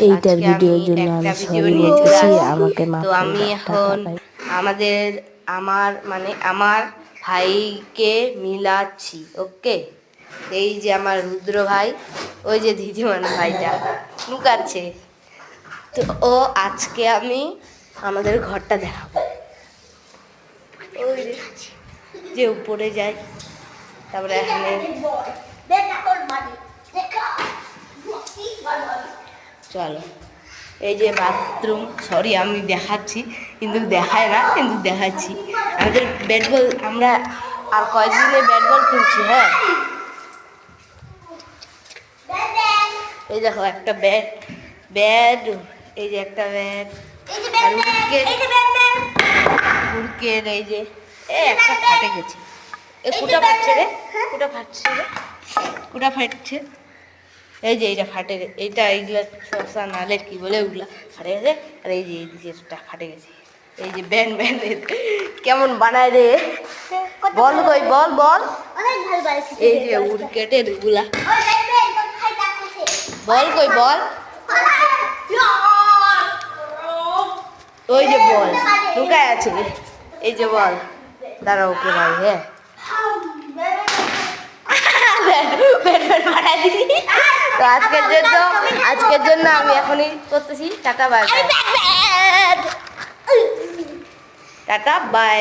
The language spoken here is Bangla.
এইটার ভিডিওর জন্য আমি সরি বলতেছি, আমাকে তো মাফ করে আমি দাও। টাটা এখন বাই। আমার ভাইকে মিলাচ্ছি। ওকে, এই যে আমার রুদ্র ভাই, ওই যে দিদিমান ভাইটা লুকাচ্ছে। তো আজকে আমি আমাদের ঘরটা দেখাবো। ওই যে উপরে যাই, তারপরে এখানে চলো, এই যে বাথরুম। সরি আমি দেখাচ্ছি, কিন্তু দেখায় না, কিন্তু দেখাচ্ছি। আমাদের ব্যাট বল, আমরা আর কয়েকদিনে ব্যাট বল কিনছি। হ্যাঁ, এই দেখো একটা ব্যাট, এই যে একটা ব্যাট, আর উড়কের এই যে একটা ফাটে গেছে। কুটা ফাটছে রে, কুটা ফাটছে রে, কুটা ফাটছে। এই যে এইটা ফাটে, এইগুলা শসা নালে কি বলে, ওগুলা ফাটে গেছে। আর এই যে এইদিকে ফাটে গেছে। এই যে ব্যান্ড কেমন বানায় রে, বল কই, বল বল। এই যে উড়কেটের গুলা, বল কই, বল। ওই যে বল লুকায় আছে, এই যে বল। দাঁড়া, ওকে ভাই। হ্যাঁ, তো আজকের জন্য আমি এখনই করতেছি। Tata bye, tata bye.